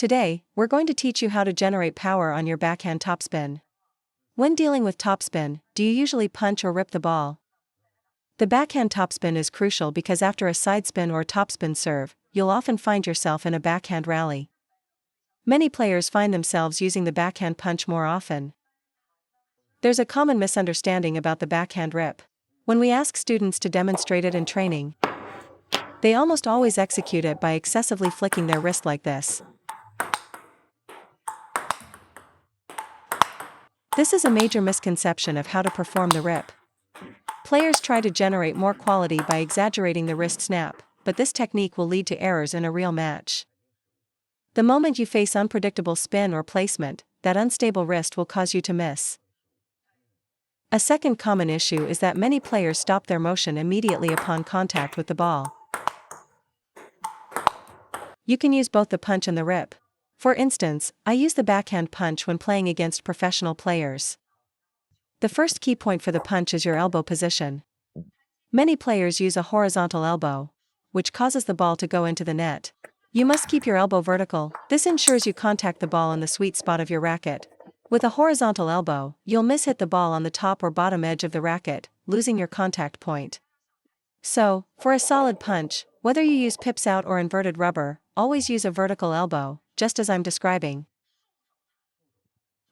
Today, we're going to teach you how to generate power on your backhand topspin. When dealing with topspin, do you usually punch or rip the ball? The backhand topspin is crucial because after a sidespin or topspin serve, you'll often find yourself in a backhand rally. Many players find themselves using the backhand punch more often. There's a common misunderstanding about the backhand rip. When we ask students to demonstrate it in training, they almost always execute it by excessively flicking their wrist like this. This is a major misconception of how to perform the rip. Players try to generate more quality by exaggerating the wrist snap, but this technique will lead to errors in a real match. The moment you face unpredictable spin or placement, that unstable wrist will cause you to miss. A second common issue is that many players stop their motion immediately upon contact with the ball. You can use both the punch and the rip. For instance, I use the backhand punch when playing against professional players. The first key point for the punch is your elbow position. Many players use a horizontal elbow, which causes the ball to go into the net. You must keep your elbow vertical. This ensures you contact the ball in the sweet spot of your racket. With a horizontal elbow, you'll miss-hit the ball on the top or bottom edge of the racket, losing your contact point. So, for a solid punch, whether you use pips out or inverted rubber, always use a vertical elbow, just as I'm describing.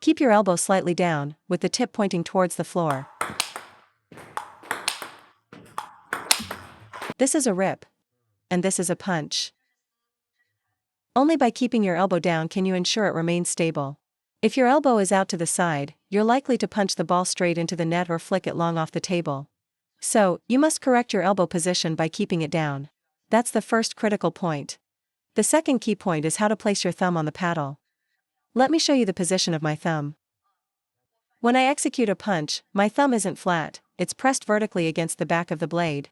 Keep your elbow slightly down, with the tip pointing towards the floor. This is a rip. And this is a punch. Only by keeping your elbow down can you ensure it remains stable. If your elbow is out to the side, you're likely to punch the ball straight into the net or flick it long off the table. So, you must correct your elbow position by keeping it down. That's the first critical point. The second key point is how to place your thumb on the paddle. Let me show you the position of my thumb. When I execute a punch, my thumb isn't flat, it's pressed vertically against the back of the blade.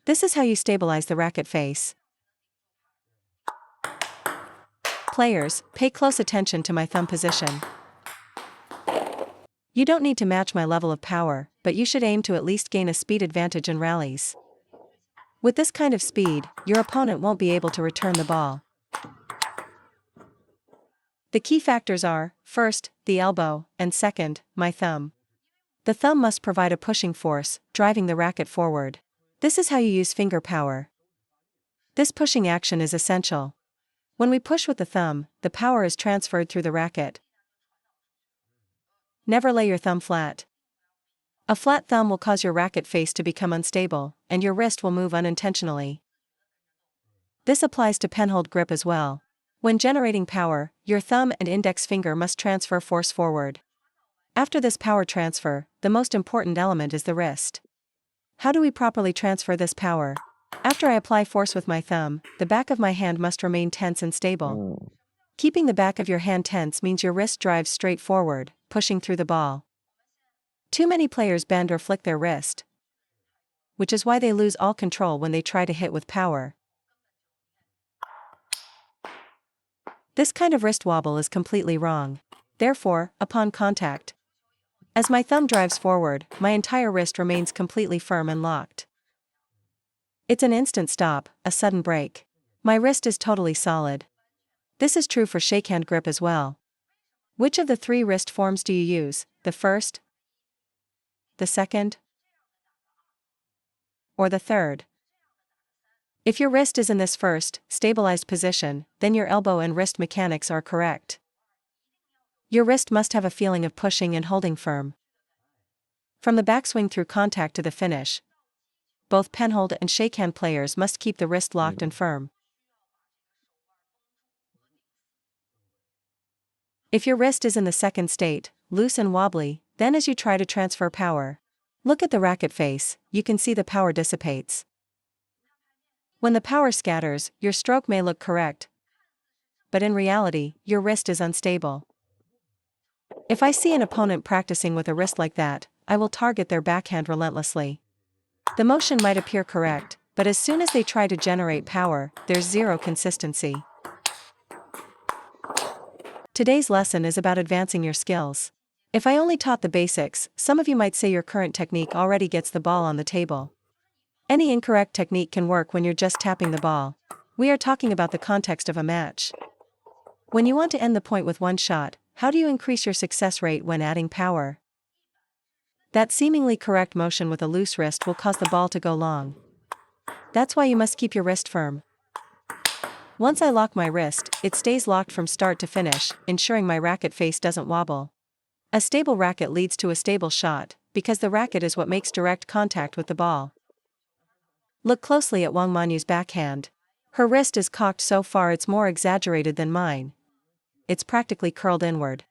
This is how you stabilize the racket face. Players, pay close attention to my thumb position. You don't need to match my level of power, but you should aim to at least gain a speed advantage in rallies. With this kind of speed, your opponent won't be able to return the ball. The key factors are, first, the elbow, and second, my thumb. The thumb must provide a pushing force, driving the racket forward. This is how you use finger power. This pushing action is essential. When we push with the thumb, the power is transferred through the racket. Never lay your thumb flat. A flat thumb will cause your racket face to become unstable, and your wrist will move unintentionally. This applies to penhold grip as well. When generating power, your thumb and index finger must transfer force forward. After this power transfer, the most important element is the wrist. How do we properly transfer this power? After I apply force with my thumb, the back of my hand must remain tense and stable. Keeping the back of your hand tense means your wrist drives straight forward, pushing through the ball. Too many players bend or flick their wrist, which is why they lose all control when they try to hit with power. This kind of wrist wobble is completely wrong. Therefore, upon contact, as my thumb drives forward, my entire wrist remains completely firm and locked. It's an instant stop, a sudden break. My wrist is totally solid. This is true for shakehand grip as well. Which of the three wrist forms do you use, the first, the second, or the third? If your wrist is in this first, stabilized position, then your elbow and wrist mechanics are correct. Your wrist must have a feeling of pushing and holding firm. From the backswing through contact to the finish, both penhold and shakehand players must keep the wrist locked and firm. If your wrist is in the second state, loose and wobbly, then as you try to transfer power, look at the racket face, you can see the power dissipates. When the power scatters, your stroke may look correct, but in reality, your wrist is unstable. If I see an opponent practicing with a wrist like that, I will target their backhand relentlessly. The motion might appear correct, but as soon as they try to generate power, there's zero consistency. Today's lesson is about advancing your skills. If I only taught the basics, some of you might say your current technique already gets the ball on the table. Any incorrect technique can work when you're just tapping the ball. We are talking about the context of a match. When you want to end the point with one shot, how do you increase your success rate when adding power? That seemingly correct motion with a loose wrist will cause the ball to go long. That's why you must keep your wrist firm. Once I lock my wrist, it stays locked from start to finish, ensuring my racket face doesn't wobble. A stable racket leads to a stable shot, because the racket is what makes direct contact with the ball. Look closely at Wang Manyu's backhand. Her wrist is cocked so far it's more exaggerated than mine. It's practically curled inward.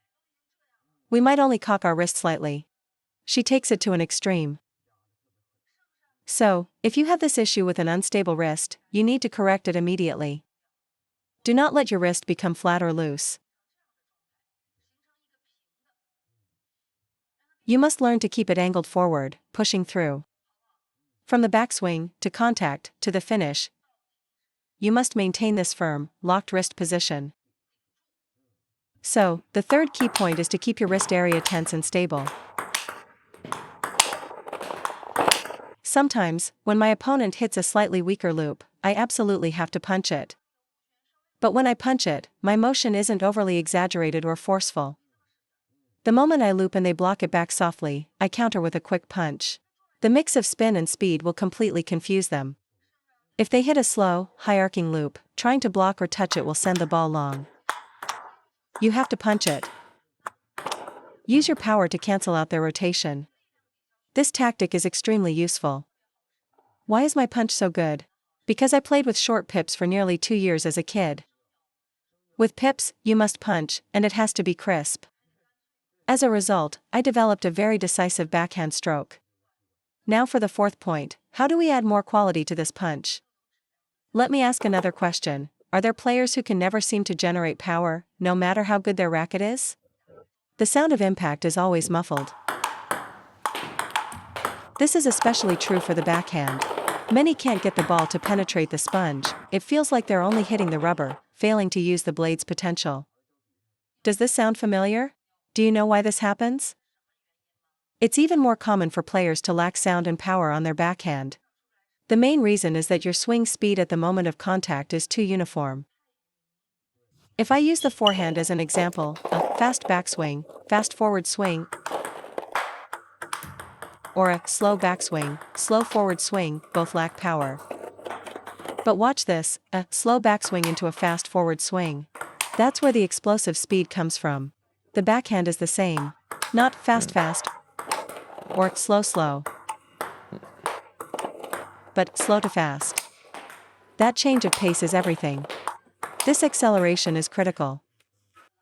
We might only cock our wrist slightly. She takes it to an extreme. So, if you have this issue with an unstable wrist, you need to correct it immediately. Do not let your wrist become flat or loose. You must learn to keep it angled forward, pushing through. From the backswing, to contact, to the finish, you must maintain this firm, locked wrist position. So, the third key point is to keep your wrist area tense and stable. Sometimes, when my opponent hits a slightly weaker loop, I absolutely have to punch it. But when I punch it, my motion isn't overly exaggerated or forceful. The moment I loop and they block it back softly, I counter with a quick punch. The mix of spin and speed will completely confuse them. If they hit a slow, high-arcing loop, trying to block or touch it will send the ball long. You have to punch it. Use your power to cancel out their rotation. This tactic is extremely useful. Why is my punch so good? Because I played with short pips for nearly 2 years as a kid. With pips, you must punch, and it has to be crisp. As a result, I developed a very decisive backhand stroke. Now for the fourth point, how do we add more quality to this punch? Let me ask another question. Are there players who can never seem to generate power, no matter how good their racket is? The sound of impact is always muffled. This is especially true for the backhand. Many can't get the ball to penetrate the sponge, it feels like they're only hitting the rubber, failing to use the blade's potential. Does this sound familiar? Do you know why this happens? It's even more common for players to lack sound and power on their backhand. The main reason is that your swing speed at the moment of contact is too uniform. If I use the forehand as an example, a fast backswing, fast forward swing, or a slow backswing, slow forward swing, both lack power. But watch this, a slow backswing into a fast forward swing. That's where the explosive speed comes from. The backhand is the same. Not fast fast, or slow slow, but slow to fast. That change of pace is everything. This acceleration is critical.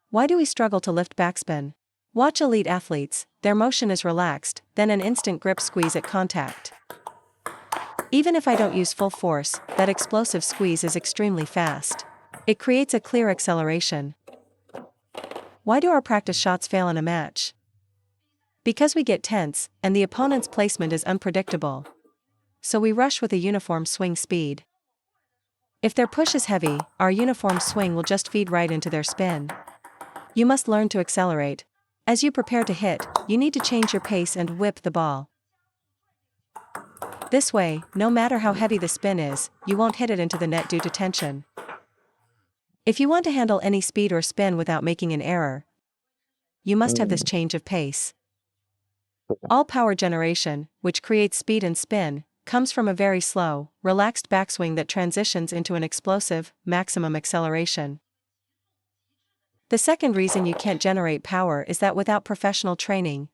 Why do we struggle to lift backspin? Watch elite athletes, their motion is relaxed, then an instant grip squeeze at contact. Even if I don't use full force, that explosive squeeze is extremely fast. It creates a clear acceleration. Why do our practice shots fail in a match? Because we get tense, and the opponent's placement is unpredictable. So we rush with a uniform swing speed. If their push is heavy, our uniform swing will just feed right into their spin. You must learn to accelerate. As you prepare to hit, you need to change your pace and whip the ball. This way, no matter how heavy the spin is, you won't hit it into the net due to tension. If you want to handle any speed or spin without making an error, you must have this change of pace. All power generation, which creates speed and spin, comes from a very slow, relaxed backswing that transitions into an explosive, maximum acceleration. The second reason you can't generate power is that without professional training,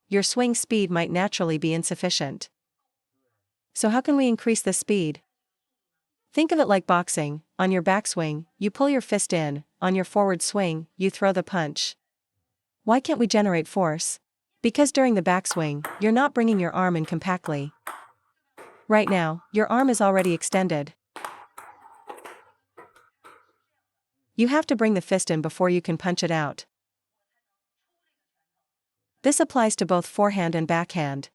your swing speed might naturally be insufficient. So how can we increase the speed? Think of it like boxing. On your backswing, you pull your fist in, on your forward swing, you throw the punch. Why can't we generate force? Because during the backswing, you're not bringing your arm in compactly. Right now, your arm is already extended. You have to bring the fist in before you can punch it out. This applies to both forehand and backhand.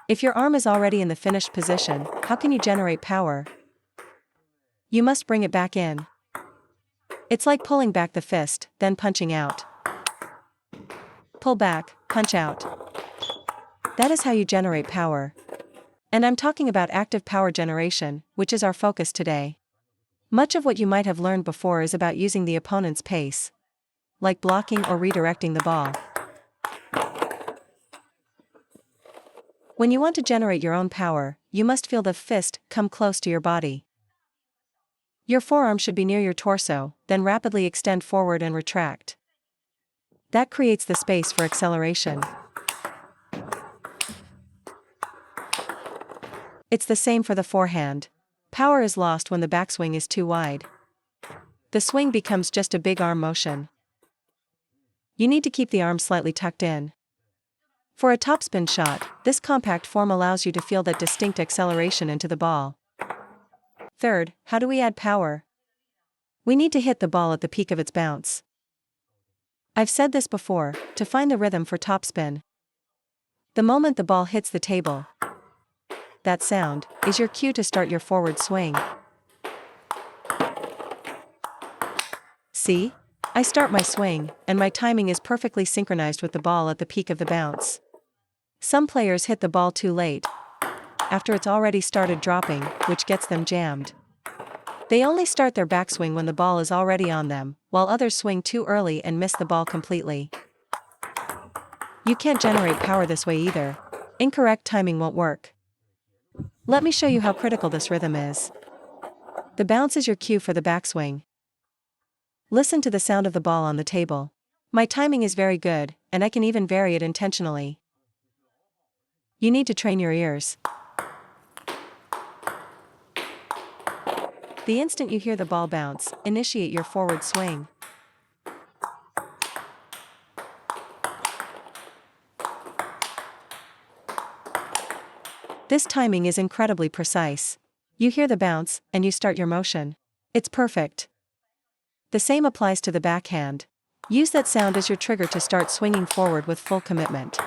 If your arm is already in the finished position, how can you generate power? You must bring it back in. It's like pulling back the fist, then punching out. Pull back, punch out. That is how you generate power. And I'm talking about active power generation, which is our focus today. Much of what you might have learned before is about using the opponent's pace, like blocking or redirecting the ball. When you want to generate your own power, you must feel the fist come close to your body. Your forearm should be near your torso, then rapidly extend forward and retract. That creates the space for acceleration. It's the same for the forehand. Power is lost when the backswing is too wide. The swing becomes just a big arm motion. You need to keep the arm slightly tucked in. For a topspin shot, this compact form allows you to feel that distinct acceleration into the ball. Third, how do we add power? We need to hit the ball at the peak of its bounce. I've said this before, to find the rhythm for topspin. The moment the ball hits the table, that sound is your cue to start your forward swing. See? I start my swing, and my timing is perfectly synchronized with the ball at the peak of the bounce. Some players hit the ball too late, after it's already started dropping, which gets them jammed. They only start their backswing when the ball is already on them, while others swing too early and miss the ball completely. You can't generate power this way either. Incorrect timing won't work. Let me show you how critical this rhythm is. The bounce is your cue for the backswing. Listen to the sound of the ball on the table. My timing is very good, and I can even vary it intentionally. You need to train your ears. The instant you hear the ball bounce, initiate your forward swing. This timing is incredibly precise. You hear the bounce, and you start your motion. It's perfect. The same applies to the backhand. Use that sound as your trigger to start swinging forward with full commitment.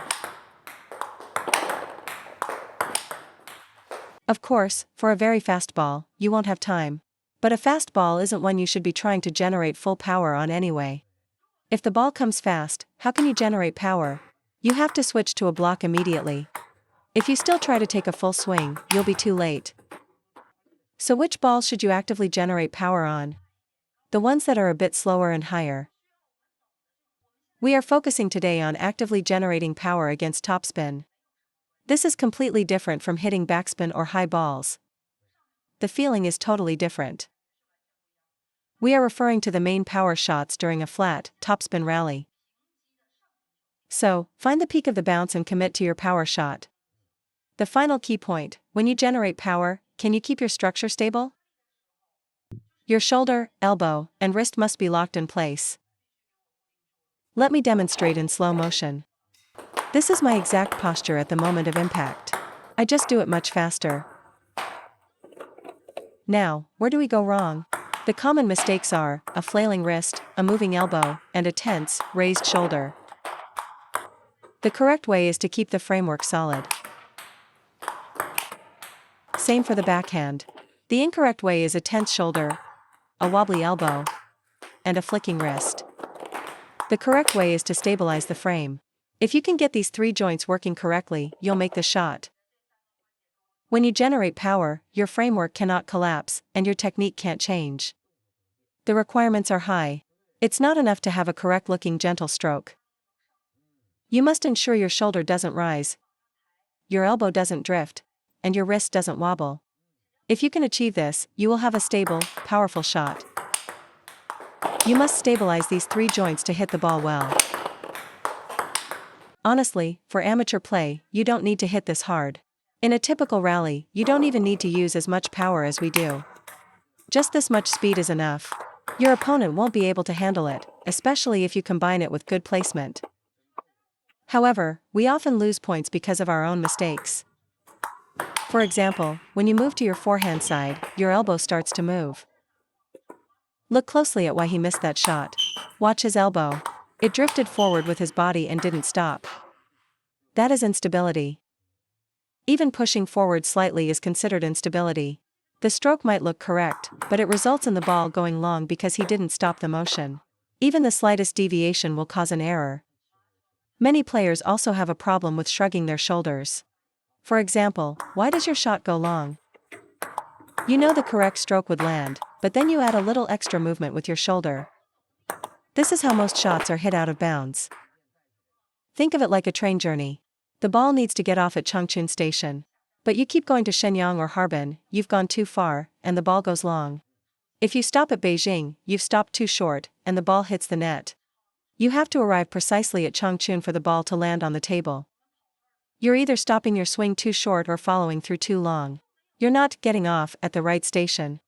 Of course, for a very fast ball, you won't have time. But a fast ball isn't one you should be trying to generate full power on anyway. If the ball comes fast, how can you generate power? You have to switch to a block immediately. If you still try to take a full swing, you'll be too late. So which balls should you actively generate power on? The ones that are a bit slower and higher. We are focusing today on actively generating power against topspin. This is completely different from hitting backspin or high balls. The feeling is totally different. We are referring to the main power shots during a flat, topspin rally. So, find the peak of the bounce and commit to your power shot. The final key point, when you generate power, can you keep your structure stable? Your shoulder, elbow, and wrist must be locked in place. Let me demonstrate in slow motion. This is my exact posture at the moment of impact. I just do it much faster. Now, where do we go wrong? The common mistakes are a flailing wrist, a moving elbow, and a tense, raised shoulder. The correct way is to keep the framework solid. Same for the backhand. The incorrect way is a tense shoulder, a wobbly elbow, and a flicking wrist. The correct way is to stabilize the frame. If you can get these three joints working correctly, you'll make the shot. When you generate power, your framework cannot collapse, and your technique can't change. The requirements are high. It's not enough to have a correct-looking gentle stroke. You must ensure your shoulder doesn't rise, your elbow doesn't drift, and your wrist doesn't wobble. If you can achieve this, you will have a stable, powerful shot. You must stabilize these three joints to hit the ball well. Honestly, for amateur play, you don't need to hit this hard. In a typical rally, you don't even need to use as much power as we do. Just this much speed is enough. Your opponent won't be able to handle it, especially if you combine it with good placement. However, we often lose points because of our own mistakes. For example, when you move to your forehand side, your elbow starts to move. Look closely at why he missed that shot. Watch his elbow. It drifted forward with his body and didn't stop. That is instability. Even pushing forward slightly is considered instability. The stroke might look correct, but it results in the ball going long because he didn't stop the motion. Even the slightest deviation will cause an error. Many players also have a problem with shrugging their shoulders. For example, why does your shot go long? You know the correct stroke would land, but then you add a little extra movement with your shoulder. This is how most shots are hit out of bounds. Think of it like a train journey. The ball needs to get off at Changchun Station. But you keep going to Shenyang or Harbin, you've gone too far, and the ball goes long. If you stop at Beijing, you've stopped too short, and the ball hits the net. You have to arrive precisely at Changchun for the ball to land on the table. You're either stopping your swing too short or following through too long. You're not getting off at the right station.